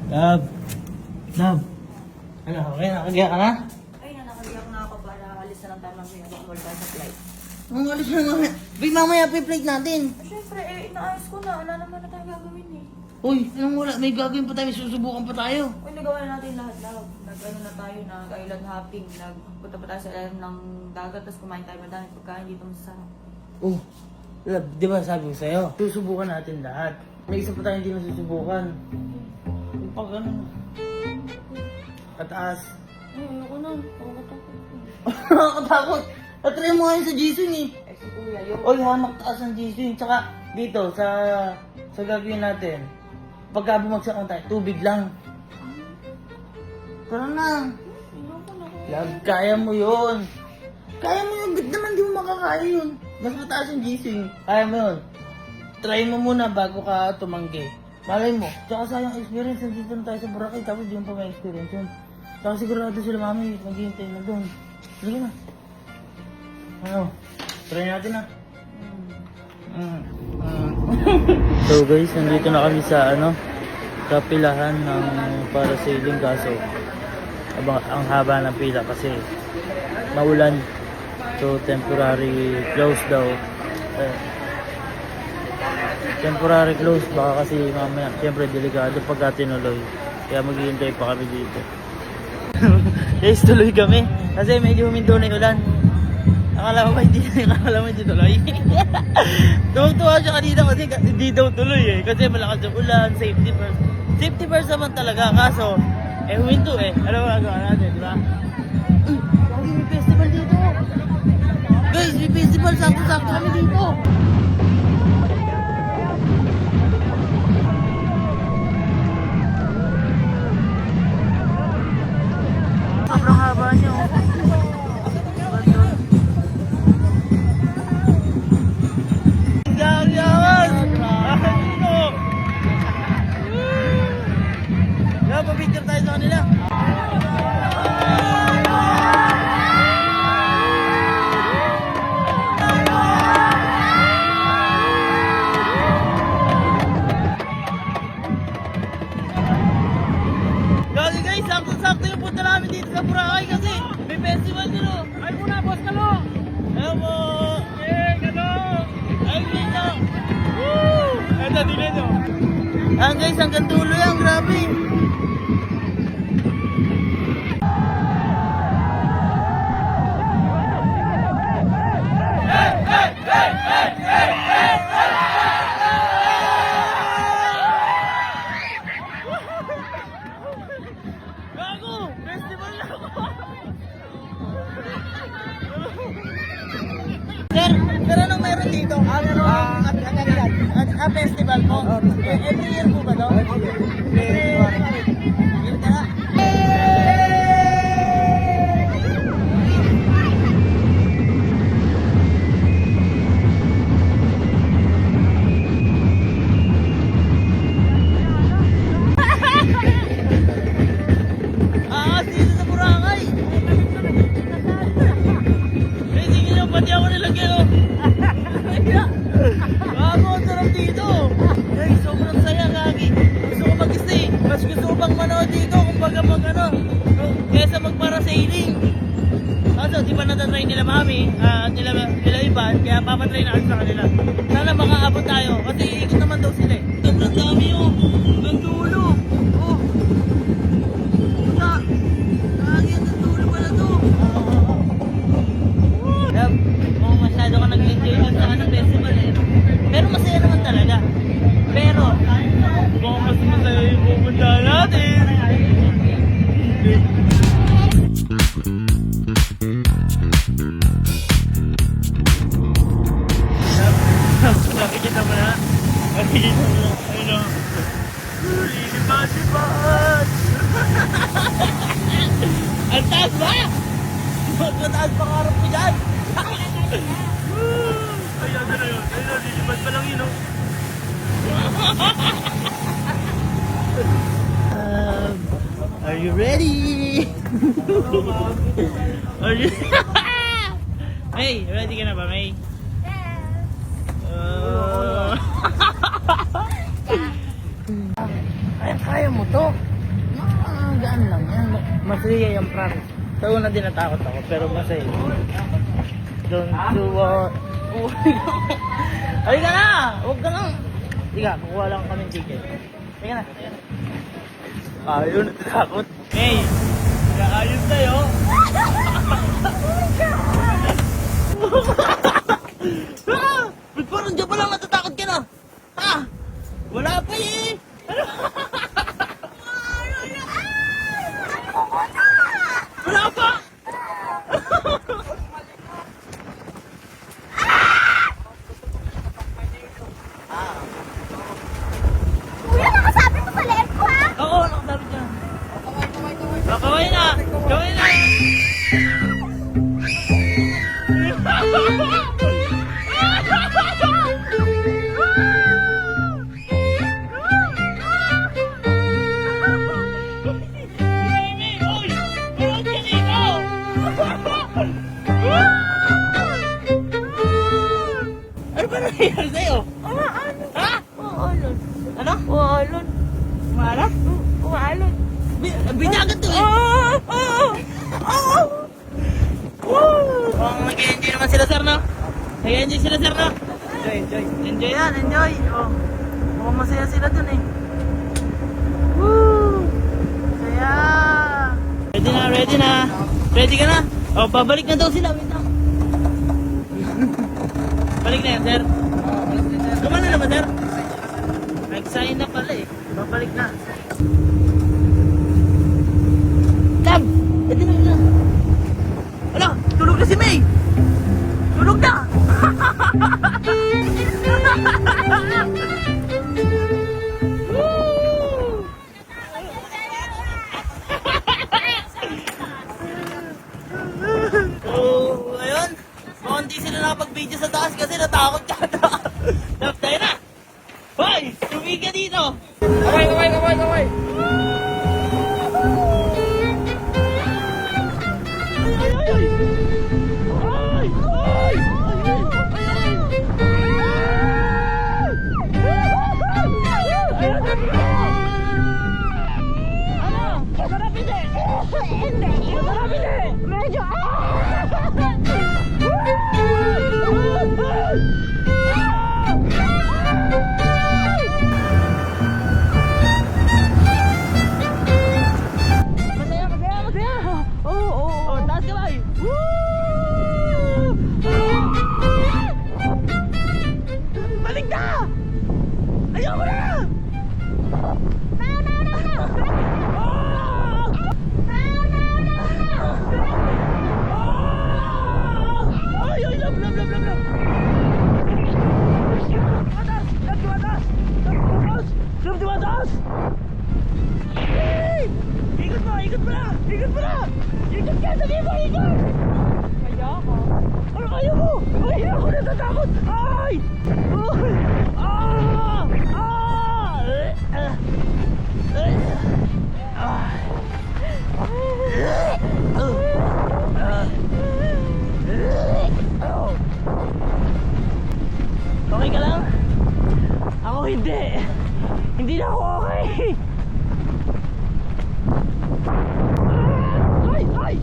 Love. Love. Ano, okay? Nakagaya ka na? Ay, nakaliyak na ako para alis na lang tayo mamaya. Baka wala tayo sa flight. Ang alis na naman. Big, mamaya pa yung flight natin. Siyempre, inaayos ko na. Wala naman na tayo gagawin eh. Uy, anong wala? May gagawin pa tayo. May susubukan pa tayo. Uy, nagawa na natin lahat. Nag-ano na tayo, nag-island hopping. Nagpunta pa tayo sa ilalim ng dagat. Tapos kumain tayo madami pagkain dito masarap. Oh, love, di ba sabi ko sa'yo? Susubukan natin lahat. May isa pa tayo hindi nasusubukan. Yung pag ano, kataas. Ay, ayoko na. Nakakatakot. Nakakatakot. Natry mo ngayon sa Jason eh. Eh, si Kuya, yun. Oy, hamak taas ng Jason. Tsaka dito, sa gagawin natin, pagka bumagsak mo tayo, tubig lang. Tara na. Ayoko na. Love, kaya mo yun. Kaya mo yun. Ba't naman di mo makakaya yun? Mas mataas yung Jason. Kaya mo yun. Try mo muna bago ka tumanggi. Malay mo. Tsaka sayang experience. Nandito na tayo sa Boracay. Tapos di mo pa may experience yun. Tsaka sigurado sila mami. Maghihintay na doon. Sige na. Ano? Try natin na. So guys, nandito na kami sa sa pilahan ng parasailing kaso ang haba ng pila kasi maulan. So temporary close daw. Temporary close baka kasi mamaya syempre delikado pagka tinuloy. Kaya maghihintay pa kami dito. Guys, tuloy kami kasi medyo huminto na yung ulan. Akala mo hindi tuloy. Tuwag-tuwa siya kanina kasi hindi daw tuloy eh. Kasi malakas yung ulan, safety first. Safety first naman talaga, kaso huminto eh. Alam mo gagawa natin, di ba? May festival dito. Guys, may festival, sakto-sakto kami dito. Sobrang haba niyo. Picture tayo sa kanila. Kasi guys, sakto-sakto yung punta namin dito sa Boracay kasi may festival dito. Ay muna, boss Kalo! Ayaw mo! Kalo! Ay, dito! Woo! Ito, dito. Guys, hanggang dulo yan, grabe. Gago! Festival na ako! Sir, anong meron dito? Festival po? Every year po ba daw? Year na. Dito sa Boracay. Sige nyo, pati ako nilagyan o. Ang sarap dito. Guys, sobrang saya kagi. Gusto ko mag-stay. Mas gusto ko pang manood dito kumbaga kesa mag-parasailing. Kaso, di pa natatry nila mami at nila Ivan, kaya papatry na sa kanila. Sana makaabot tayo kasi ikot naman daw sila eh. Sobrang dami oh. Ang dulo. Oh. Lagi ang dulo pala to. Love, kung masyado ka nag-enjoy dun sa festival eh. Pero masaya naman talaga. Pero, kung mas masaya yung pupunta natin. Nakikita mo na? Nakikita mo na? Ayun o. Lilipat-lipat! Ang taas ba? Mas mataas pa karap ko dyan! Ayan na yun. Ayun na, lilipat pa lang yun o. Are you ready? Are you... May, ready ka na ba, May? Kaya mo to. Magaan lang yan. Masaya yung prank. Sa una din natakot ako, pero masaya. Don't you want... Halika na! Huwag ka lang! Halika, kukuha lang kami ng ticket. Halika na, halika na. Ayaw, natatakot. Hey! Kaayos sa'yo! Ah! Ba't parang dyan pa lang natatakot ka na? Ha? Wala pa eh! Ano? Wala pa! Kuya, nakasabi mo sa leeg ko ha? Oo, nakasabi niya. Kaway na! Kaway na! Ano ba nangyayari sa'yo? Ha? Umaalon. Ano? Umaalon. Umalas? Umaalon. Binagat to eh! Oh, nag-enjoy naman sila sir, no? Nag-enjoy sila sir, no? Enjoy. Enjoy yan, enjoy. Oh, mukhang masaya sila dun eh. Woo! Saya! Ready na, ready na. Ready ka na? Oh, babalik na daw sila. Wait lang. Balik na yan, sir. Gumana na ba, sir? Nag-sign na pala eh. Babalik na. Tab! Ready na, ready na. Ano? Tulog na si May! Tulog na! Woo! Oh, ayun. Mukhang di sila nakapag-video sa taas kasi natakot yata. Tayo na! Hoy! Tumigil ka dito! Kaway, kaway, kaway, kaway. Ay, ay, ay! Ay! Ay! Medyo Masaya, masaya, masaya! Oh, taas kamay! Woo! Balik na! Ayoko na! Ay, ay, love, love, love, love, love! Tumatas! Love, tumatas! Love, tumatas! Love, tumatas! Hey! Ikot mo! Ikot mo na! Ikot mo na! Ikot ka! Sabi mo! Ikot! Kaya ako. Ano kaya mo? Ay, ako natatakot! Ay! Ay! Ah! Ah! Okay ka lang? Ako hindi. Hindi na ako okay. Ay! Ay!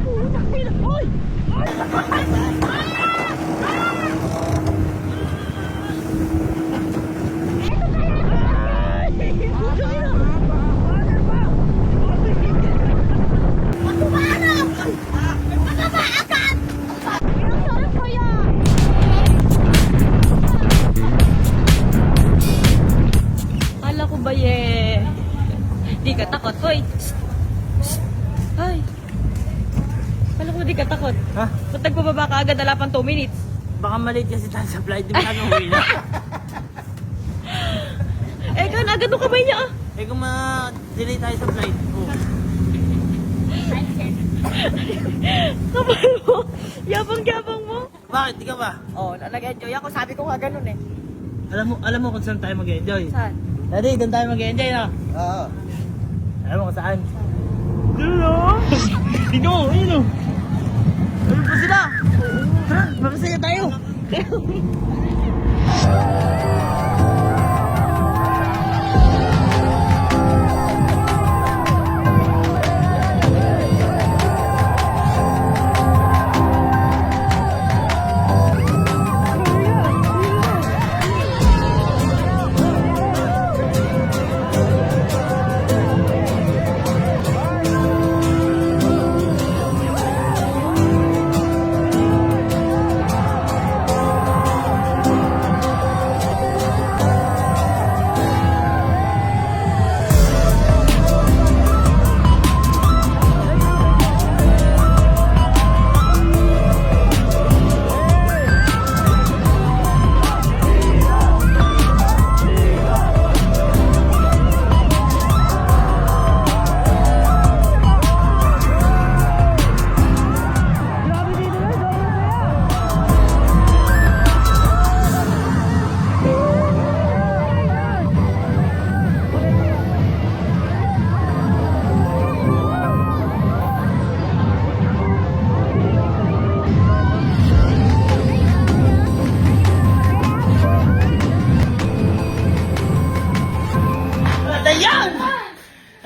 Putang ina! Ay! Ay! Ay! Putang ina! Water pa! Tumarap! Mataba agad! Pinagsaran ko yan! Kala ko ba di ka takot, hoy. Ay. Kala ko di ka takot. Ha? Ba't nagpababa ka agad, wala pang 2 minutes? Baka maliit kasi tayo sa flight. Di ba kami uwi na? Eh, kan agad yung kamay niya ah. Eh kung ma-delay tayo sa flight. Oh. Kapal mo. Yabang-yabang mo. Bakit? Di ka ba? Oh, nag-enjoy ako. Sabi ko nga ganun eh. Alam mo kung saan tayo mag-enjoy? Saan? Daddy, doon tayo mag-enjoy na. Oo. Alam mo kung saan? Doon o! Dito o! Ayun o! Ayun pa sila! Tara! Makasaya tayo!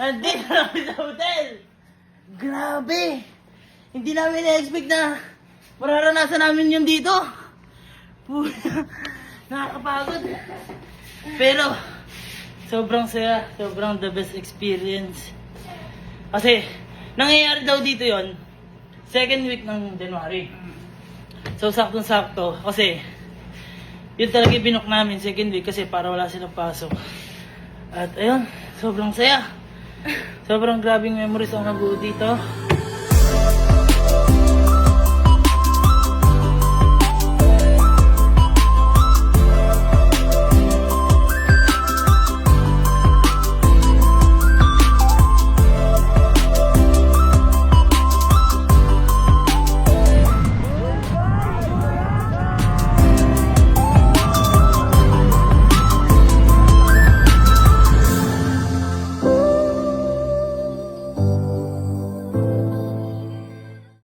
Nandito na kami sa hotel! Grabe! Hindi namin na-expect na mararanasan namin yun dito. Puta, nakakapagod. Pero, sobrang saya, sobrang the best experience. Kasi, nangyayari daw dito yon second week ng January. So, saktong-sakto. Kasi, yun talaga binook namin second week kasi para wala silang pasok. At ayun, sobrang saya. Sobrang grabing memories ang nabuo dito.